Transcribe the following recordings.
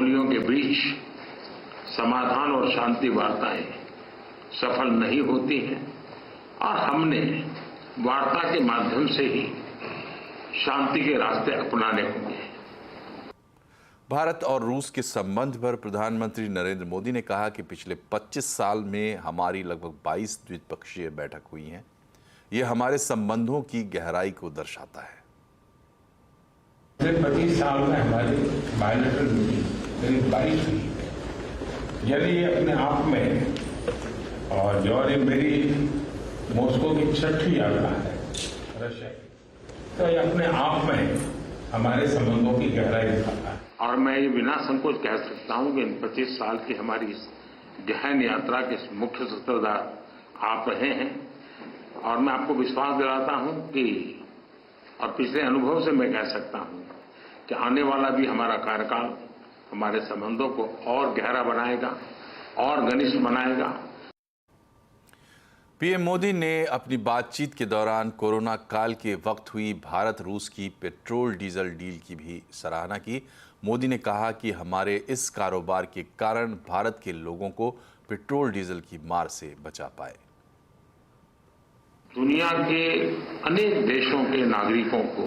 बोलियों के बीच समाधान और शांति वार्ताएं सफल नहीं होती हैं और हमने वार्ता के माध्यम से ही शांति के रास्ते अपनाने होंगे। भारत और रूस के संबंध पर प्रधानमंत्री नरेंद्र मोदी ने कहा कि पिछले 25 साल में हमारी लगभग 22 द्विपक्षीय बैठक हुई हैं। ये हमारे संबंधों की गहराई को दर्शाता है। पिछले 25 साल में हमारी बायलैटरल मीटिंग करीब 22 हुई है, यानी ये अपने आप में, और ये मेरी मॉस्को की 6ठी यात्रा है रशिया की, तो ये अपने आप में हमारे संबंधों की गहराई दिखाता है। और मैं ये बिना संकोच कह सकता हूं कि इन 25 साल की हमारी इस गहन यात्रा के मुख्य सूत्रधार आप रहे हैं और मैं आपको विश्वास दिलाता हूं कि और पिछले अनुभव से मैं कह सकता हूं कि आने वाला भी हमारा कार्यकाल हमारे संबंधों को और गहरा बनाएगा और घनिष्ठ बनाएगा। पीएम मोदी ने अपनी बातचीत के दौरान कोरोना काल के वक्त हुई भारत रूस की पेट्रोल डीजल डील की भी सराहना की। मोदी ने कहा कि हमारे इस कारोबार के कारण भारत के लोगों को पेट्रोल डीजल की मार से बचा पाए। दुनिया के अनेक देशों के नागरिकों को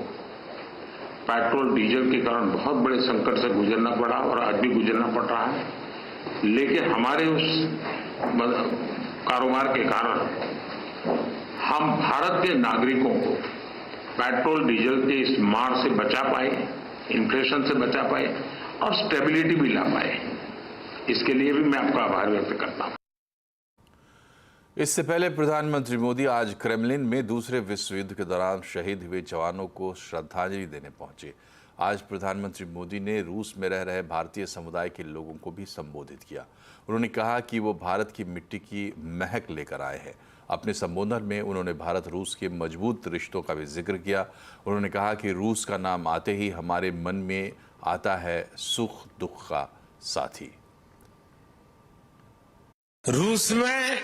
पेट्रोल डीजल के कारण बहुत बड़े संकट से गुजरना पड़ा और आज भी गुजरना पड़ रहा है, लेकिन हमारे उस कारोबार के कारण हम भारत के नागरिकों को पेट्रोल डीजल के इस मार से बचा पाए, इन्फ्लेशन से बचा पाए और स्टेबिलिटी भी ला पाए। इसके लिए भी मैं आपका आभार व्यक्त करता हूं। इससे पहले प्रधानमंत्री मोदी आज क्रेमलिन में दूसरे विश्व युद्ध के दौरान शहीद हुए जवानों को श्रद्धांजलि देने पहुंचे। आज प्रधानमंत्री मोदी ने रूस में रह रहे भारतीय समुदाय के लोगों को भी संबोधित किया। उन्होंने कहा कि वो भारत की मिट्टी की महक लेकर आए हैं। अपने संबोधन में उन्होंने भारत रूस के मजबूत रिश्तों का भी जिक्र किया। उन्होंने कहा कि रूस का नाम आते ही हमारे मन में आता है सुख दुख का साथी। रूस में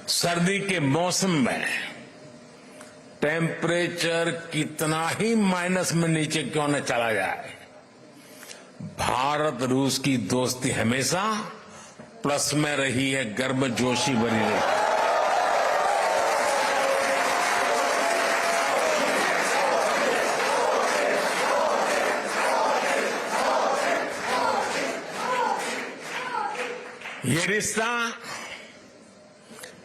सर्दी के मौसम में टेम्परेचर कितना ही माइनस में नीचे क्यों न चला जाए, भारत रूस की दोस्ती हमेशा प्लस में रही है, गर्मजोशी बनी रही। ये रिश्ता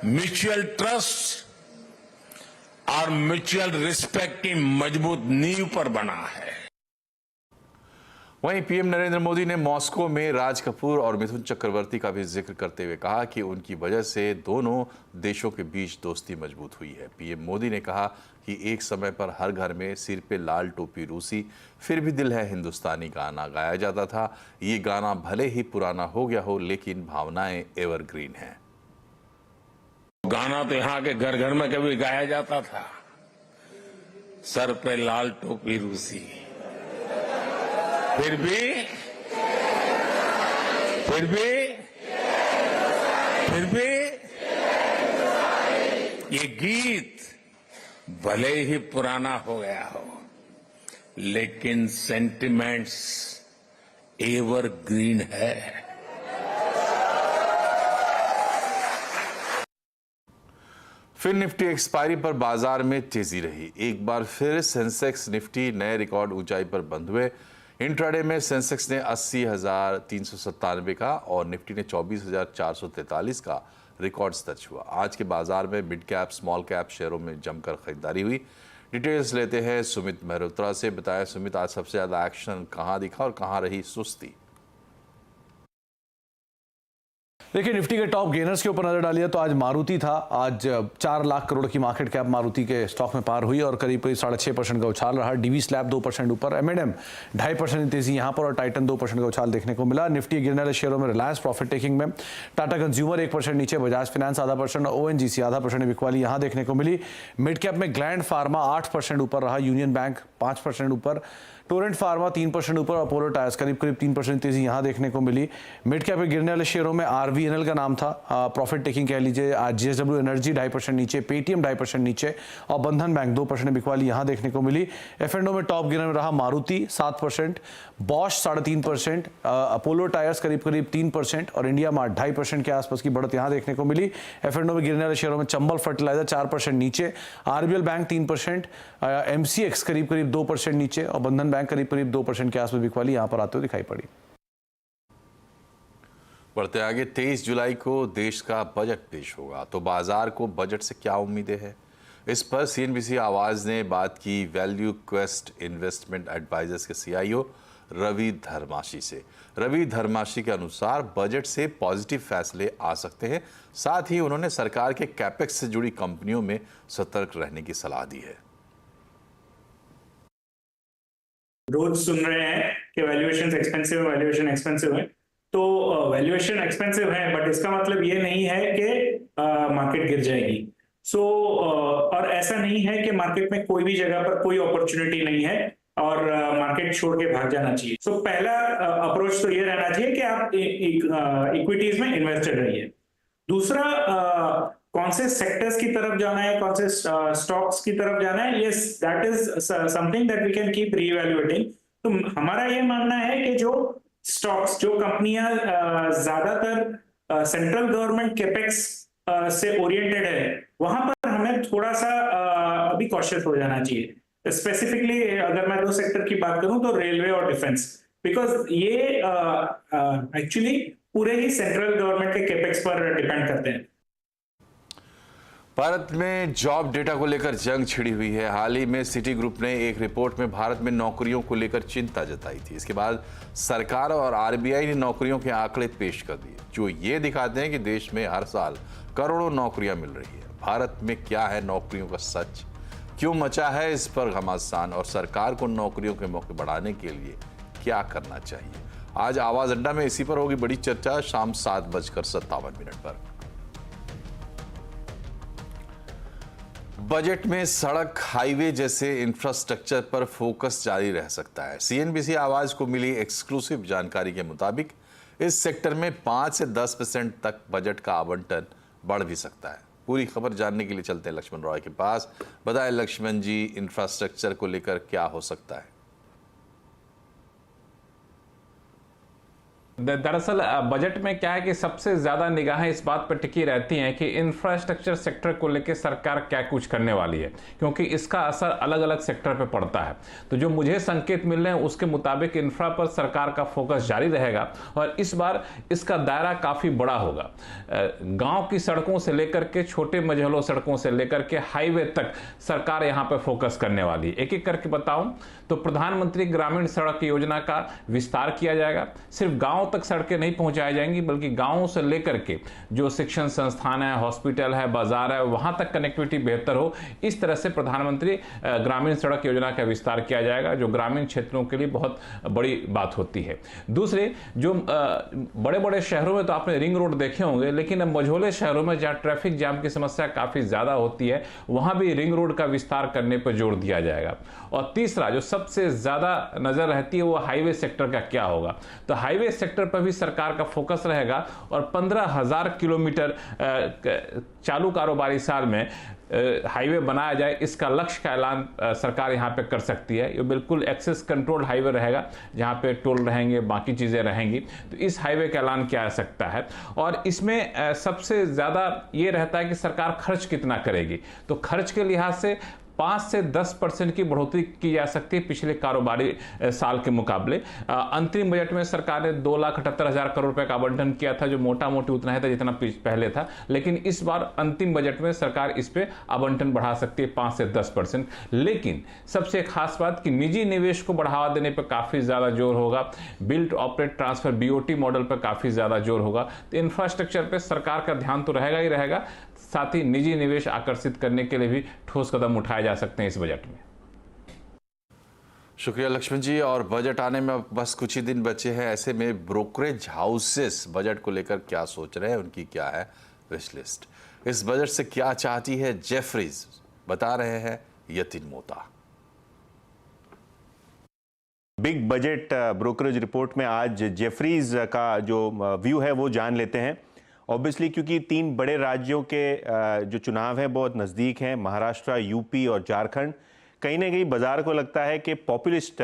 म्यूचुअल ट्रस्ट और म्यूचुअल रिस्पेक्ट की मजबूत नींव पर बना है। वहीं पीएम नरेंद्र मोदी ने मॉस्को में राज कपूर और मिथुन चक्रवर्ती का भी जिक्र करते हुए कहा कि उनकी वजह से दोनों देशों के बीच दोस्ती मजबूत हुई है। पीएम मोदी ने कहा कि एक समय पर हर घर में सिर पे लाल टोपी रूसी फिर भी दिल है हिंदुस्तानी गाना गाया जाता था। ये गाना भले ही पुराना हो गया हो, लेकिन भावनाएं एवरग्रीन हैं। गाना तो यहाँ के घर घर में कभी गाया जाता था, सर पे लाल टोपी रूसी, फिर भी ये गीत भले ही पुराना हो गया हो, लेकिन सेंटिमेंट्स एवरग्रीन है। फिर निफ्टी एक्सपायरी पर बाजार में तेजी रही। एक बार फिर सेंसेक्स निफ्टी नए रिकॉर्ड ऊंचाई पर बंद हुए। इंट्राडे में सेंसेक्स ने 80,397 का और निफ्टी ने 24,443 का रिकॉर्ड दर्ज हुआ। आज के बाजार में मिड कैप स्मॉल कैप शेयरों में जमकर खरीदारी हुई। डिटेल्स लेते हैं सुमित मेहरोत्रा से। बताएं सुमित, आज सबसे ज्यादा एक्शन कहां दिखा और कहां रही सुस्ती? देखिए, निफ्टी के टॉप गेनर्स के ऊपर नजर डालिए तो आज मारुति था। आज 4 लाख करोड़ की मार्केट कैप मारुति के स्टॉक में पार हुई और करीब 6.5% का उछाल रहा। डीवी स्लैब 2% ऊपर, एमएनएम 2.5% तेजी यहां पर और टाइटन 2% का उछाल देखने को मिला। निफ्टी गिरने वाले शेयरों में रिलायंस प्रॉफिट टेकिंग में, टाटा कंज्यूमर 1% नीचे, बजाज फाइनेंस 0.5%, ओएनजीसी 0.5% बिकवाली यहां देखने को मिली। मिड कैप में ग्लैंड फार्मा 8% ऊपर रहा, यूनियन बैंक 5% ऊपर, टोरेंट फार्मा 3% ऊपर, अपोलो टायर्स करीब 3% तेजी यहां देखने को मिली। मिड कैप पे गिरने वाले शेयरों में आरवीएनएल का नाम था, प्रॉफिट टेकिंग कह लीजिए। आज जेएसडब्ल्यू एनर्जी 2.5% नीचे, पेटीएम 2.5% नीचे और बंधन बैंक 2% बिकवाली यहां देखने को मिली। एफ&ओ में टॉप गिनर में रहा मारुति 7%, बॉश 3.5%, अपोलो टायर्स करीब 3% और इंडिया मार्ट 2.5% के आसपास की बढ़त यहां देखने को मिली। एफ&ओ में गिरने वाले शेयरों में चंबल फर्टिलाइजर 4% नीचे, आरबीएल बैंक 3%, एमसीएक्स करीब 2% नीचे और बंधन बैंक करीब 2% के आसपास बिकवाली यहां पर आते हुए दिखाई पड़ी। बढ़ते आगे, 23 जुलाई को देश का बजट पेश होगा, तो बाजार को बजट से क्या उम्मीदें हैं? इस पर सीएनबीसी आवाज ने बात की वैल्यू क्वेस्ट इन्वेस्टमेंट एडवाइजर्स के सीईओ रवि धर्माशी से। रवि धर्माशी के अनुसार बजट से पॉजिटिव फैसले आ सकते हैं। साथ ही उन्होंने सरकार के कैपेक्स से जुड़ी कंपनियों में सतर्क रहने की सलाह दी है। रोज सुन रहे हैं कि वैल्यूएशन एक्सपेंसिव है, तो वैल्यूएशन एक्सपेंसिव है बट इसका मतलब ये नहीं है कि मार्केट गिर जाएगी। और ऐसा नहीं है कि मार्केट में कोई भी जगह पर कोई अपॉर्चुनिटी नहीं है और मार्केट छोड़ के भाग जाना चाहिए। पहला अप्रोच तो ये रहना चाहिए कि आप इक्विटीज में इन्वेस्टेड रहिए। दूसरा, कौन से सेक्टर्स की तरफ जाना है, कौन से स्टॉक्स की तरफ जाना है, yes that is something that we can keep reevaluating. तो हमारा ये मानना है कि जो स्टॉक्स, जो कंपनियां ज्यादातर सेंट्रल गवर्नमेंट कैपेक्स से ओरिएंटेड है, वहां पर हमें थोड़ा सा अभी कॉशियस हो जाना चाहिए। स्पेसिफिकली अगर मैं दो सेक्टर की बात करूं तो रेलवे और डिफेंस, बिकॉज ये एक्चुअली पूरे ही सेंट्रल गवर्नमेंट के कैपेक्स पर डिपेंड करते हैं। भारत में जॉब डेटा को लेकर जंग छिड़ी हुई है। हाल ही में सिटी ग्रुप ने एक रिपोर्ट में भारत में नौकरियों को लेकर चिंता जताई थी। इसके बाद सरकार और आरबीआई ने नौकरियों के आंकड़े पेश कर दिए, जो ये दिखाते हैं कि देश में हर साल करोड़ों नौकरियां मिल रही है। भारत में क्या है नौकरियों का सच, क्यों मचा है इस पर घमासान, और सरकार को नौकरियों के मौके बढ़ाने के लिए क्या करना चाहिए? आज आवाज अड्डा में इसी पर होगी बड़ी चर्चा, शाम 7:57 पर। बजट में सड़क, हाईवे जैसे इंफ्रास्ट्रक्चर पर फोकस जारी रह सकता है। सीएनबीसी आवाज को मिली एक्सक्लूसिव जानकारी के मुताबिक इस सेक्टर में 5 से 10% तक बजट का आवंटन बढ़ भी सकता है। पूरी खबर जानने के लिए चलते हैं लक्ष्मण रॉय के पास। बताएं लक्ष्मण जी, इंफ्रास्ट्रक्चर को लेकर क्या हो सकता है? दरअसल बजट में क्या है कि सबसे ज्यादा निगाहें इस बात पर टिकी रहती हैं कि इंफ्रास्ट्रक्चर सेक्टर को लेकर सरकार क्या कुछ करने वाली है, क्योंकि इसका असर अलग अलग सेक्टर पर पड़ता है। तो जो मुझे संकेत मिल रहे हैं उसके मुताबिक इंफ्रा पर सरकार का फोकस जारी रहेगा और इस बार इसका दायरा काफी बड़ा होगा। गांव की सड़कों से लेकर के छोटे मझोले सड़कों से लेकर के हाईवे तक सरकार यहां पर फोकस करने वाली है। एक एक करके बताऊं तो प्रधानमंत्री ग्रामीण सड़क योजना का विस्तार किया जाएगा। सिर्फ गांव तक सड़कें नहीं पहुंचाई जाएंगी, बल्कि गांवों से लेकर के जो शिक्षण संस्थान है, हॉस्पिटल है, बाजार है, वहां तक कनेक्टिविटी बेहतर हो, इस तरह से प्रधानमंत्री ग्रामीण सड़क योजना का विस्तार किया जाएगा, जो ग्रामीण क्षेत्रों के लिए बहुत बड़ी बात होती है। दूसरे, जो बड़े बड़े शहरों में तो आपने रिंग रोड देखे होंगे, लेकिन मझोले शहरों में जहां ट्रैफिक जाम की समस्या काफी ज्यादा होती है, वहां भी रिंग रोड का विस्तार करने पर जोर दिया जाएगा। और तीसरा, जो सबसे ज्यादा नजर रहती है, वो हाईवे सेक्टर का क्या होगा। तो हाईवे सेक्टर पर भी सरकार का फोकस रहेगा और 15,000 किलोमीटर चालू कारोबारी साल में हाईवे बनाया जाए, इसका लक्ष्य का ऐलान सरकार यहां पे कर सकती है। ये बिल्कुल एक्सेस कंट्रोल हाईवे रहेगा, जहां पे टोल रहेंगे, बाकी चीजें रहेंगी। तो इस हाईवे का ऐलान किया जा सकता है और इसमें सबसे ज्यादा ये रहता है कि सरकार खर्च कितना करेगी। तो खर्च के लिहाज से 5 से 10% की बढ़ोतरी की जा सकती है पिछले कारोबारी साल के मुकाबले। अंतरिम बजट में सरकार ने 2,78,000 करोड़ रुपए का आवंटन किया था, जो मोटा मोटी उतना ही था जितना पहले था, लेकिन इस बार अंतिम बजट में सरकार इस पे आवंटन बढ़ा सकती है 5 से 10%। लेकिन सबसे खास बात कि निजी निवेश को बढ़ावा देने पर काफी ज्यादा जोर होगा, build operate transfer BOT model पर काफी ज्यादा जोर होगा। तो इंफ्रास्ट्रक्चर पर सरकार का ध्यान तो रहेगा ही रहेगा, साथ ही निजी निवेश आकर्षित करने के लिए भी ठोस कदम उठाए जा सकते हैं इस बजट में। शुक्रिया लक्ष्मण जी। और बजट आने में बस कुछ ही दिन बचे हैं, ऐसे में ब्रोकरेज हाउसेस बजट को लेकर क्या सोच रहे हैं, उनकी क्या है विश लिस्ट, इस बजट से क्या चाहती है जेफरीज, बता रहे हैं Yatin Mota. Big budget brokerage report में आज जेफरीज का जो व्यू है वो जान लेते हैं। ऑब्वियसली क्योंकि 3 बड़े राज्यों के जो चुनाव हैं बहुत नज़दीक हैं, महाराष्ट्र, यूपी और झारखंड, कहीं ना कहीं बाजार को लगता है कि पॉपुलिस्ट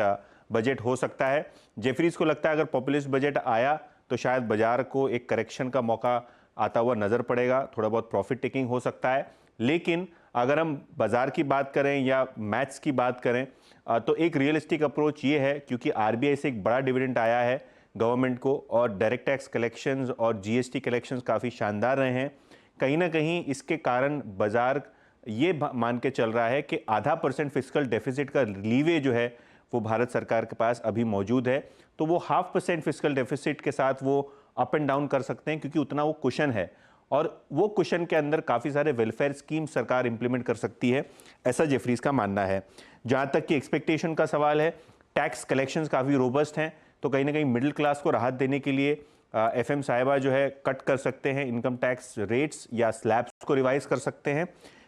बजट हो सकता है। जेफरीज को लगता है अगर पॉपुलिस्ट बजट आया तो शायद बाजार को एक करेक्शन का मौका आता हुआ नज़र पड़ेगा, थोड़ा बहुत प्रॉफिट टेकिंग हो सकता है। लेकिन अगर हम बाजार की बात करें या मैथ्स की बात करें तो एक रियलिस्टिक अप्रोच ये है, क्योंकि आरबीआई से एक बड़ा डिविडेंड आया है गवर्नमेंट को और डायरेक्ट टैक्स कलेक्शंस और जीएसटी कलेक्शंस काफ़ी शानदार रहे हैं। कहीं ना कहीं इसके कारण बाजार ये मान के चल रहा है कि 0.5% फिस्कल डेफिसिट का लीवे जो है वो भारत सरकार के पास अभी मौजूद है, तो वो 0.5% फिस्कल डेफिसिट के साथ वो अप एंड डाउन कर सकते हैं, क्योंकि उतना वो कुशन है और वो कुशन के अंदर काफ़ी सारे वेलफेयर स्कीम सरकार इंप्लीमेंट कर सकती है, ऐसा जेफरीज का मानना है। जहाँ तक कि एक्सपेक्टेशन का सवाल है, टैक्स कलेक्शंस काफ़ी रोबस्ट हैं, तो कहीं ना कहीं मिडिल क्लास को राहत देने के लिए एफएम साहिबा जो है कट कर सकते हैं इनकम टैक्स रेट्स या स्लैब्स को रिवाइज कर सकते हैं।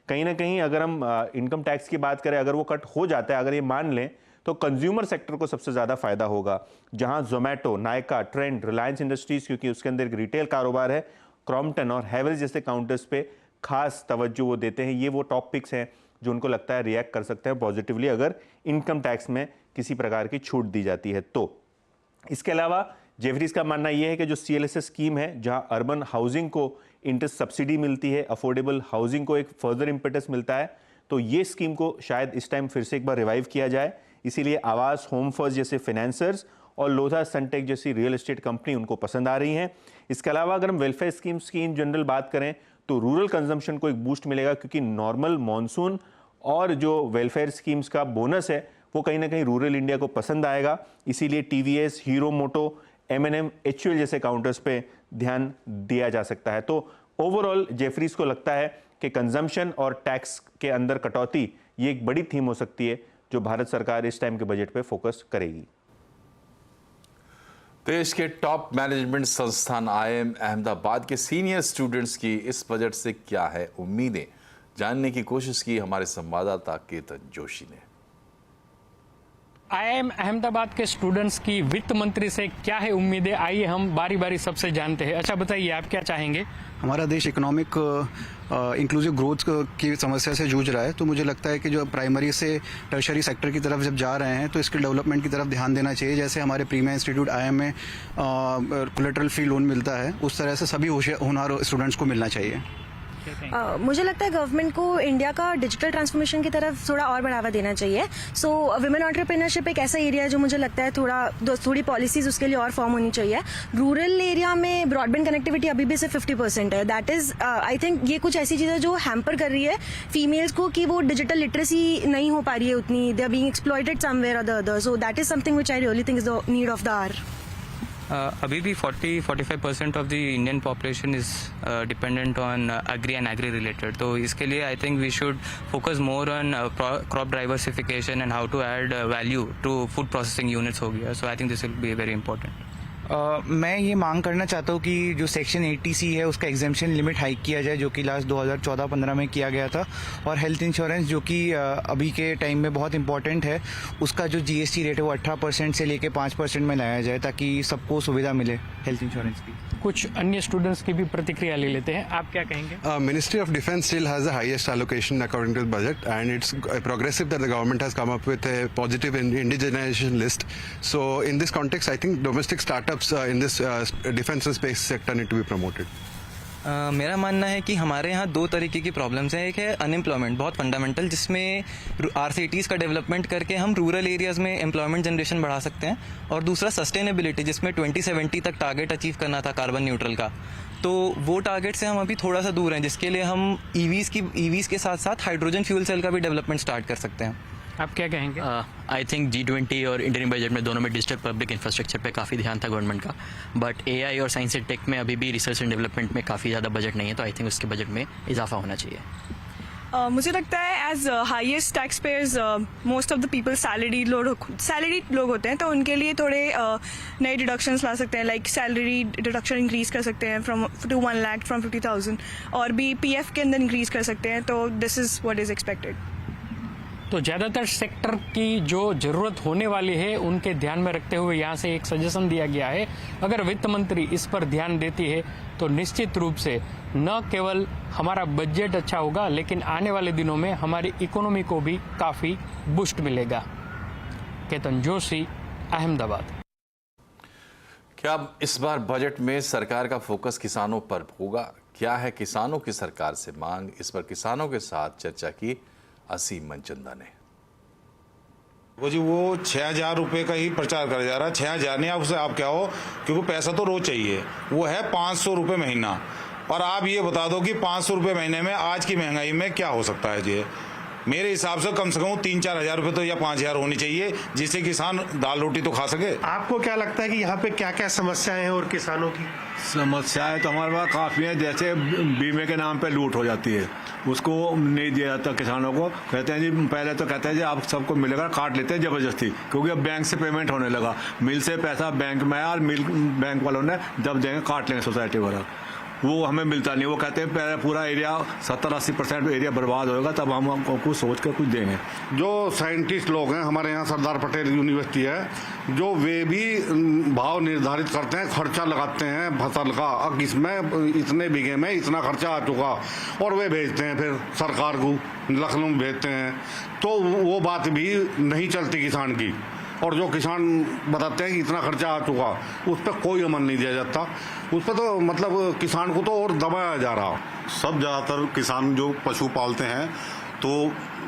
कहीं ना कहीं अगर हम इनकम टैक्स की बात करें, अगर वो कट हो जाता है, अगर ये मान लें, तो कंज्यूमर सेक्टर को सबसे ज़्यादा फायदा होगा, जहां जोमेटो, नायका, ट्रेंड, रिलायंस इंडस्ट्रीज, क्योंकि उसके अंदर एक रिटेल कारोबार है, क्रॉम्पटन और हैवेल्स जैसे काउंटर्स पे खास तवज्जो वो देते हैं। ये वो टॉप पिक्स हैं जो उनको लगता है रिएक्ट कर सकते हैं पॉजिटिवली अगर इनकम टैक्स में किसी प्रकार की छूट दी जाती है तो। इसके अलावा जेफरीज का मानना यह है कि जो CLSS स्कीम है, जहां अर्बन हाउसिंग को इंटरेस्ट सब्सिडी मिलती है, अफोर्डेबल हाउसिंग को एक फर्दर इम्पेटस मिलता है, तो ये स्कीम को शायद इस टाइम फिर से एक बार रिवाइव किया जाए। इसीलिए आवास, होम फर्स्ट जैसे फाइनेंसर्स और लोधा सनटेक जैसी रियल एस्टेट कंपनी उनको पसंद आ रही हैं। इसके अलावा अगर हम वेलफेयर स्कीम्स की इन जनरल बात करें तो रूरल कंजम्पशन को एक बूस्ट मिलेगा, क्योंकि नॉर्मल मॉनसून और जो वेलफेयर स्कीम्स का बोनस है वो कहीं ना कहीं रूरल इंडिया को पसंद आएगा। इसीलिए TVS, हीरो मोटो, M&M, HUL जैसे काउंटर्स पे ध्यान दिया जा सकता है। तो ओवरऑल जेफरीज को लगता है कि कंजम्पशन और टैक्स के अंदर कटौती ये एक बड़ी थीम हो सकती है जो भारत सरकार इस टाइम के बजट पे फोकस करेगी। देश के टॉप मैनेजमेंट संस्थान IIM अहमदाबाद के सीनियर स्टूडेंट्स की इस बजट से क्या है उम्मीदें, जानने की कोशिश की हमारे संवाददाता केतन जोशी ने। IIM अहमदाबाद के स्टूडेंट्स की वित्त मंत्री से क्या है उम्मीदें, आइए हम बारी बारी सबसे जानते हैं। अच्छा बताइए, आप क्या चाहेंगे? हमारा देश इकोनॉमिक इंक्लूसिव ग्रोथ की समस्या से जूझ रहा है, तो मुझे लगता है कि जो प्राइमरी से टर्शरी सेक्टर की तरफ जब जा रहे हैं तो स्किल डेवलपमेंट की तरफ ध्यान देना चाहिए। जैसे हमारे प्रीमियर इंस्टीट्यूट IIM में कोलेटरल फ्री लोन मिलता है, उस तरह से सभी होनहार स्टूडेंट्स को मिलना चाहिए। मुझे लगता है गवर्नमेंट को इंडिया का डिजिटल ट्रांसफॉर्मेशन की तरफ थोड़ा और बढ़ावा देना चाहिए। सो वुमेन एंटरप्रेन्योरशिप एक ऐसा एरिया है जो मुझे लगता है थोड़ी पॉलिसीज उसके लिए और फॉर्म होनी चाहिए। रूरल एरिया में ब्रॉडबैंड कनेक्टिविटी अभी भी सिर्फ 50% है। दैट इज आई थिंक ये कुछ ऐसी चीजें जो हैम्पर कर रही है फीमेल्स को कि वो डिजिटल लिटरेसी नहीं हो पा रही है उतनी, they are being exploited somewhere और the other. So that is something which I really think is the need of the hour. अभी भी 40-45% of the Indian population is dependent on agri and agri related, तो इसके लिए I think we should focus more on crop diversification and how to add value to food processing units हो गया। So I think this will be very important. मैं ये मांग करना चाहता हूँ कि जो सेक्शन 80C है उसका एग्जेम्पशन लिमिट हाइक किया जाए, जो कि लास्ट 2014-15 में किया गया था, और हेल्थ इंश्योरेंस जो कि अभी के टाइम में बहुत इंपॉर्टेंट है, उसका जो GST रेट है वो 18% से लेके 5% में लाया जाए ताकि सबको सुविधा मिले हेल्थ इंश्योरेंस की। कुछ अन्य स्टूडेंट्स की भी प्रतिक्रिया ले लेते हैं, आप क्या कहेंगे? Ministry of Defence still has the highest allocation according to the budget, and it's progressive that the government has come up with a positive indigenization list. So in this context, I think domestic startups in this defence and space sector need to be promoted. मेरा मानना है कि हमारे यहाँ 2 तरीके की problems हैं। एक है अनएम्प्लॉयमेंट, बहुत फंडामेंटल, जिसमें RCTs का डेवलपमेंट करके हम रूरल एरियाज़ में एम्प्लॉयमेंट जनरेशन बढ़ा सकते हैं, और दूसरा सस्टेनेबिलिटी, जिसमें 2070 तक टारगेट अचीव करना था कार्बन न्यूट्रल का, तो वो टारगेट से हम अभी थोड़ा सा दूर हैं, जिसके लिए हम EVs के साथ साथ हाइड्रोजन फ्यूल सेल का भी डेवलपमेंट स्टार्ट कर सकते हैं। आप क्या कहेंगे? आई थिंक G20 और इंडियन बजट में दोनों में डिजिटल पब्लिक इंफ्रास्ट्रक्चर पे काफ़ी ध्यान था गवर्नमेंट का, बट AI और साइंस एंड टेक में अभी भी रिसर्च एंड डेवलपमेंट में काफ़ी ज़्यादा बजट नहीं है, तो आई थिंक उसके बजट में इजाफा होना चाहिए। मुझे लगता है as highest tax payers most of the people salary लोग होते हैं, तो उनके लिए थोड़े नए डिडक्शंस ला सकते हैं, लाइक सैलरी डिडक्शन इंक्रीज कर सकते हैं फ्रॉम टू 1 लाख फ्रॉम 50,000, और भी PF के अंदर इंक्रीज कर सकते हैं, तो this is what is expected. तो ज़्यादातर सेक्टर की जो ज़रूरत होने वाली है उनके ध्यान में रखते हुए यहाँ से एक सजेशन दिया गया है। अगर वित्त मंत्री इस पर ध्यान देती है तो निश्चित रूप से न केवल हमारा बजट अच्छा होगा, लेकिन आने वाले दिनों में हमारी इकोनॉमी को भी काफ़ी बूस्ट मिलेगा। केतन जोशी, अहमदाबाद। क्या अब इस बार बजट में सरकार का फोकस किसानों पर होगा? क्या है किसानों की सरकार से मांग? इस पर किसानों के साथ चर्चा की असीम मनचंदा ने। वो 6,000 रुपये का ही प्रचार करा जा रहा है। 6,000 नहीं, आप उससे आप क्या हो, क्योंकि पैसा तो रोज चाहिए। वो है 500 रुपये महीना। और आप ये बता दो कि 500 रुपये महीने में आज की महंगाई में क्या हो सकता है जी? मेरे हिसाब से कम 3-4 हज़ार रुपये तो या 5,000 होनी चाहिए, जिससे किसान दाल रोटी तो खा सके। आपको क्या लगता है कि यहाँ पे क्या क्या समस्याएं हैं और किसानों की? समस्याएं तो हमारे पास काफ़ी हैं। जैसे बीमे के नाम पे लूट हो जाती है, उसको नहीं दिया जाता किसानों को। कहते हैं जी, पहले तो कहते हैं जी आप सबको मिलेगा, काट लेते हैं ज़बरदस्ती, क्योंकि अब बैंक से पेमेंट होने लगा। मिल से पैसा बैंक में आया और मिल बैंक वालों ने जब देंगे काट लेंगे सोसाइटी वाला, वो हमें मिलता नहीं। वो कहते हैं पहले पूरा एरिया 70-80% एरिया बर्बाद होगा, तब हम हमको कुछ सोच कर कुछ देंगे। जो साइंटिस्ट लोग हैं हमारे यहाँ, सरदार पटेल यूनिवर्सिटी है, जो वे भी भाव निर्धारित करते हैं, खर्चा लगाते हैं फसल का। अब इसमें इतने बीघे में इतना खर्चा आ चुका, और वे भेजते हैं फिर सरकार को, लखनऊ में भेजते हैं। तो वो बात भी नहीं चलती किसान की। और जो किसान बताते हैं कि इतना खर्चा आ चुका, उस पर कोई अमल नहीं दिया जाता। उस पर तो मतलब किसान को तो और दबाया जा रहा। सब ज़्यादातर किसान जो पशु पालते हैं, तो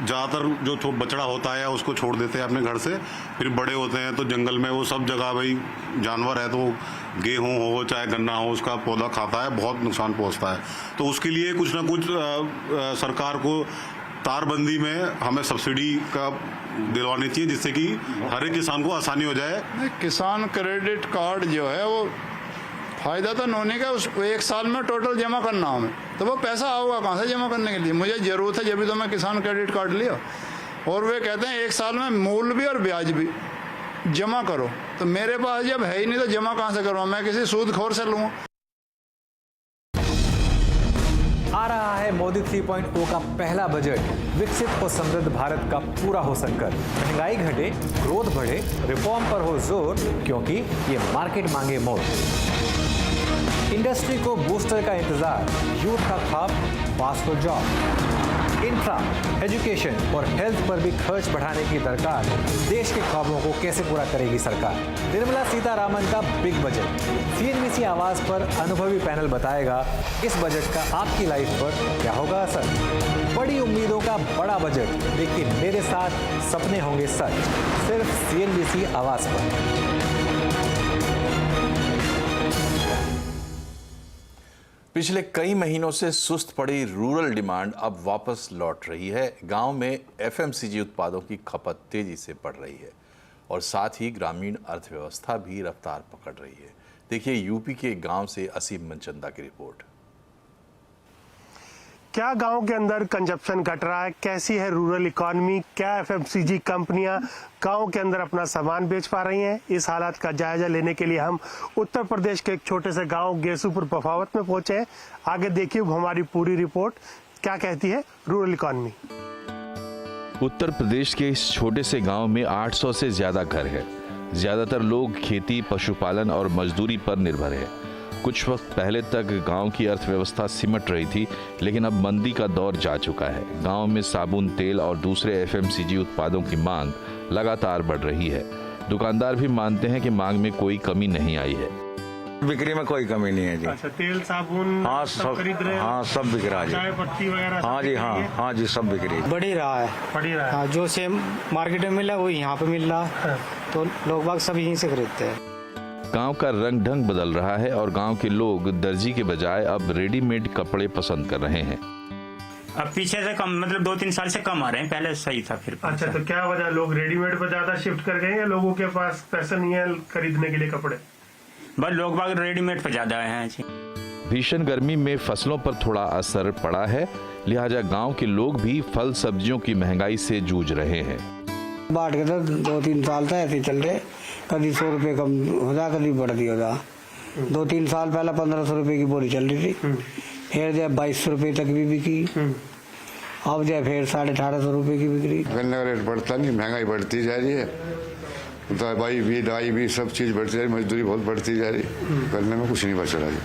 ज़्यादातर जो बछड़ा होता है उसको छोड़ देते हैं अपने घर से, फिर बड़े होते हैं तो जंगल में वो सब जगह भाई जानवर है, तो गेहूं हो चाहे गन्ना हो उसका पौधा खाता है, बहुत नुकसान पहुंचता है। तो उसके लिए कुछ ना कुछ सरकार को तारबंदी में हमें सब्सिडी का दिलवानी चाहिए, जिससे कि हर एक किसान को आसानी हो जाए। किसान क्रेडिट कार्ड जो है वो फायदा तो होने का, उस 1 साल में टोटल जमा करना हमें, तो वो पैसा आओगा कहाँ से जमा करने के लिए? मुझे जरूरत है, जब भी तो मैं किसान क्रेडिट कार्ड लिया। और वे कहते हैं 1 साल में मूल भी और ब्याज भी जमा करो, तो मेरे पास जब है ही नहीं तो जमा कहाँ से करूँ? मैं किसी सूदखोर से लूँ। आ रहा है मोदी 3.0 का पहला बजट। विकसित और समृद्ध भारत का पूरा हो संकल्प। महंगाई घटे, ग्रोथ बढ़े, रिफॉर्म पर हो जोर, क्योंकि ये मार्केट मांगे मोड़। इंडस्ट्री को बूस्टर का इंतजार, यूथ का ख्वाब पास फॉर जॉब। इंफ्रा, एजुकेशन और हेल्थ पर भी खर्च बढ़ाने की दरकार। देश के ख्वाबों को कैसे पूरा करेगी सरकार? निर्मला सीतारामन का बिग बजट। CNBC आवाज पर अनुभवी पैनल बताएगा इस बजट का आपकी लाइफ पर क्या होगा असर। बड़ी उम्मीदों का बड़ा बजट, लेकिन मेरे साथ सपने होंगे सच। सिर्फ CNBC आवाज पर। पिछले कई महीनों से सुस्त पड़ी रूरल डिमांड अब वापस लौट रही है। गांव में FMCG उत्पादों की खपत तेजी से बढ़ रही है और साथ ही ग्रामीण अर्थव्यवस्था भी रफ्तार पकड़ रही है। देखिए यूपी के गांव से असीम मनचंदा की रिपोर्ट। क्या गांव के अंदर कंजप्शन घट रहा है? कैसी है रूरल इकॉनमी? क्या FMCG कंपनियां गांव के अंदर अपना सामान बेच पा रही हैं? इस हालात का जायजा लेने के लिए हम उत्तर प्रदेश के एक छोटे से गांव गेसूपुर पफावत में पहुंचे हैं। आगे देखिए हमारी पूरी रिपोर्ट क्या कहती है रूरल इकॉनमी। उत्तर प्रदेश के इस छोटे से गांव में 800 से ज्यादा घर है। ज्यादातर लोग खेती, पशुपालन और मजदूरी पर निर्भर है। कुछ वक्त पहले तक गांव की अर्थव्यवस्था सिमट रही थी, लेकिन अब मंदी का दौर जा चुका है। गांव में साबुन, तेल और दूसरे FMCG उत्पादों की मांग लगातार बढ़ रही है। दुकानदार भी मानते हैं कि मांग में कोई कमी नहीं आई है। बिक्री में कोई कमी नहीं है जी। अच्छा, तेल, साबुन हाँ सब खरीद रहे हैं? हाँ सब बिक रहा है। चाय पत्ती वगैरह? हाँ जी, हाँ जी, सब बिक रही है। बढ़ ही रहा है। हाँ, जो सेम मार्केट में मिला वो यहाँ पे मिल रहा है, तो लोग बाग सब यहीं से खरीदते हैं। गांव का रंग ढंग बदल रहा है और गांव के लोग दर्जी के बजाय अब रेडीमेड कपड़े पसंद कर रहे हैं। अब पीछे से कम, मतलब 2-3 साल से कम आ रहे हैं, पहले सही था। फिर अच्छा, तो क्या वजह, लोग रेडीमेड पर ज्यादा शिफ्ट कर गए या लोगों के पास पैसा नहीं है खरीदने के लिए कपड़े? बस लोग बाग रेडीमेड पर ज्यादा आए हैं। भीषण गर्मी में फसलों पर थोड़ा असर पड़ा है, लिहाजा गांव के लोग भी फल सब्जियों की महंगाई से जूझ रहे हैं। बाट के तो 2-3 साल से ऐसे चल रहे, कभी 100 रुपये कम हो जा, कभी बढ़ती हो जा। 2-3 साल पहले 1500 रुपये की बोरी चल रही थी, फिर जब 2200 रुपये तक भी बिकी, अब जो फिर 1850 रुपये की बिक्री। गन्ने का रेट बढ़ता नहीं, महंगाई बढ़ती जा रही है, दवाई भी सब चीज़ बढ़ती जा रही, मजदूरी बहुत बढ़ती जा रही, गन्ने में कुछ नहीं बच रहा है।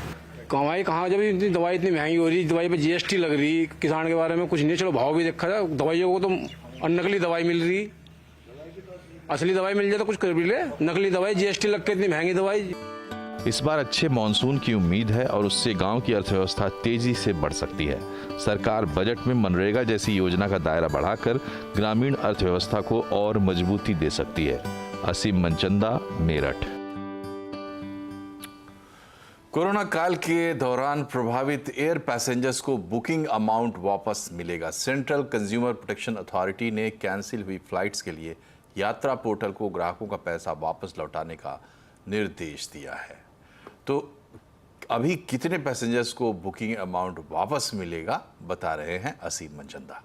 कमाई कहाँ, जब इतनी दवाई इतनी महंगी हो रही, दवाई पे जीएसटी लग रही, किसान के बारे में कुछ नहीं। चलो भाव भी देखा जाए, दवाइयों को तो नकली दवाई मिल रही, असली दवाई मिल जाए तो कुछ कर भी ले, नकली दवाई जीएसटी लग के इतनी महंगी दवाई। इस बार अच्छे मॉनसून की उम्मीद है और उससे गांव की अर्थव्यवस्था तेजी से बढ़ सकती है। सरकार बजट में मनरेगा जैसी योजना का दायरा बढ़ाकर ग्रामीण अर्थव्यवस्था को और मजबूती दे सकती है। असीम मनचंदा, मेरठ। कोरोना काल के दौरान प्रभावित एयर पैसेंजर्स को बुकिंग अमाउंट वापस मिलेगा। सेंट्रल कंज्यूमर प्रोटेक्शन अथॉरिटी ने कैंसिल हुई फ्लाइट्स के लिए यात्रा पोर्टल को ग्राहकों का पैसा वापस लौटाने का निर्देश दिया है। तो अभी कितने पैसेंजर्स को बुकिंग अमाउंट वापस मिलेगा, बता रहे हैं असीम मनचंदा।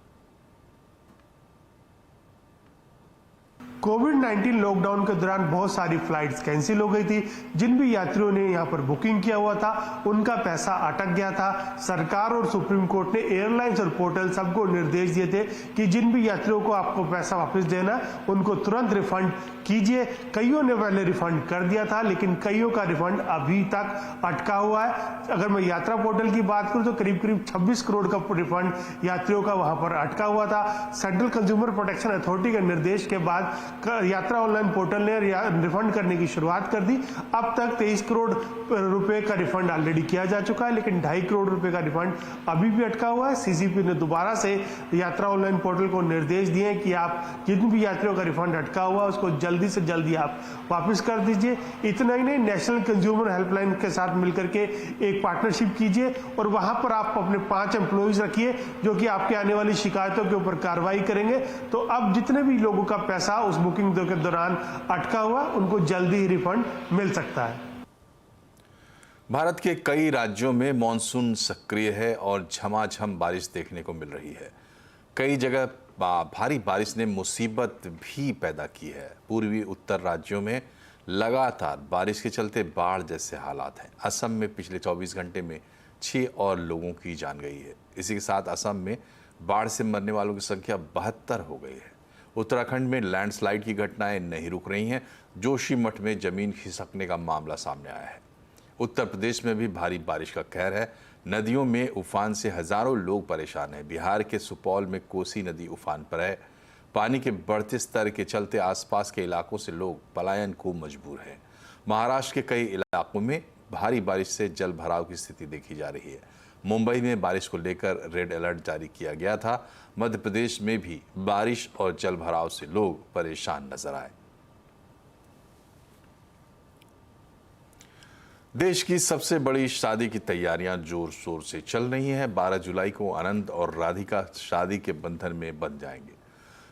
कोविड-19 लॉकडाउन के दौरान बहुत सारी फ्लाइट्स कैंसिल हो गई थी। जिन भी यात्रियों ने यहां पर बुकिंग किया हुआ था उनका पैसा अटक गया था। सरकार और सुप्रीम कोर्ट ने एयरलाइंस और पोर्टल सबको निर्देश दिए थे कि जिन भी यात्रियों को आपको पैसा वापस देना उनको तुरंत रिफंड कीजिए। कईयों ने पहले रिफंड कर दिया था, लेकिन कईयों का रिफंड अभी तक अटका हुआ है। अगर मैं यात्रा पोर्टल की बात करूं तो करीब 26 करोड़ का रिफंड यात्रियों का वहां पर अटका हुआ था। सेंट्रल कंज्यूमर प्रोटेक्शन अथॉरिटी के निर्देश के बाद यात्रा ऑनलाइन पोर्टल ने रिफंड करने की शुरुआत कर दी। अब तक 23 करोड़ रुपए का रिफंड ऑलरेडी किया जा चुका है, लेकिन 2.5 करोड़ रुपए का रिफंड अभी भी अटका हुआ है। सीसीपी ने दोबारा से यात्रा ऑनलाइन पोर्टल को निर्देश दिए कि आप जिन भी यात्रियों का रिफंड अटका हुआ उसको जल्दी से जल्दी आप वापस कर दीजिए। इतना ही नहीं, नेशनल कंज्यूमर हेल्पलाइन के साथ मिलकर के एक पार्टनरशिप कीजिए और वहां पर आप अपने 5 एम्प्लॉइज रखिए जो कि आपके आने वाली शिकायतों के ऊपर कार्रवाई करेंगे। तो अब जितने भी लोगों का पैसा उस बुकिंग के दौरान अटका हुआ उनको जल्दी ही रिफंड मिल सकता है। भारत के कई राज्यों में मॉनसून सक्रिय है और झमाझम बारिश देखने को मिल रही है। कई जगह भारी बारिश ने मुसीबत भी पैदा की है। पूर्वी उत्तर राज्यों में लगातार बारिश के चलते बाढ़ जैसे हालात हैं। असम में पिछले 24 घंटे में 6 और लोगों की जान गई है। इसी के साथ असम में बाढ़ से मरने वालों की संख्या 72 हो गई है। उत्तराखंड में लैंडस्लाइड की घटनाएं नहीं रुक रही हैं। जोशीमठ में जमीन खिसकने का मामला सामने आया है। उत्तर प्रदेश में भी भारी बारिश का कहर है। नदियों में उफान से हजारों लोग परेशान हैं। बिहार के सुपौल में कोसी नदी उफान पर है। पानी के बढ़ते स्तर के चलते आसपास के इलाकों से लोग पलायन को मजबूर हैं। महाराष्ट्र के कई इलाकों में भारी बारिश से जल भराव की स्थिति देखी जा रही है। मुंबई में बारिश को लेकर रेड अलर्ट जारी किया गया था। मध्य प्रदेश में भी बारिश और जल भराव से लोग परेशान नजर आए। देश की सबसे बड़ी शादी की तैयारियां जोर शोर से चल रही हैं। 12 जुलाई को अनंत और राधिका शादी के बंधन में बंध जाएंगे।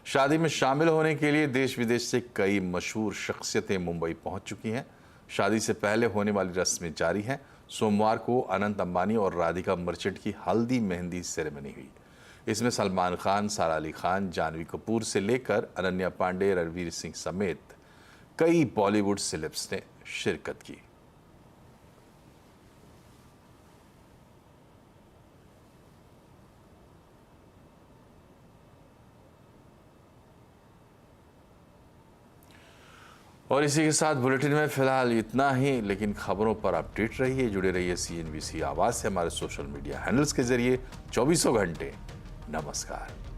शादी में शामिल होने के लिए देश विदेश से कई मशहूर शख्सियतें मुंबई पहुंच चुकी हैं। शादी से पहले होने वाली रस्में जारी हैं। सोमवार को अनंत अंबानी और राधिका मर्चेंट की हल्दी मेहंदी सेरेमनी हुई। इसमें सलमान खान, सारा अली खान, जानवी कपूर से लेकर अनन्या पांडे, रणवीर सिंह समेत कई बॉलीवुड सेलेब्स ने शिरकत की। और इसी के साथ बुलेटिन में फिलहाल इतना ही, लेकिन खबरों पर अपडेट रहिए, जुड़े रहिए CNBC आवाज से हमारे सोशल मीडिया हैंडल्स के जरिए 24 घंटे। नमस्कार।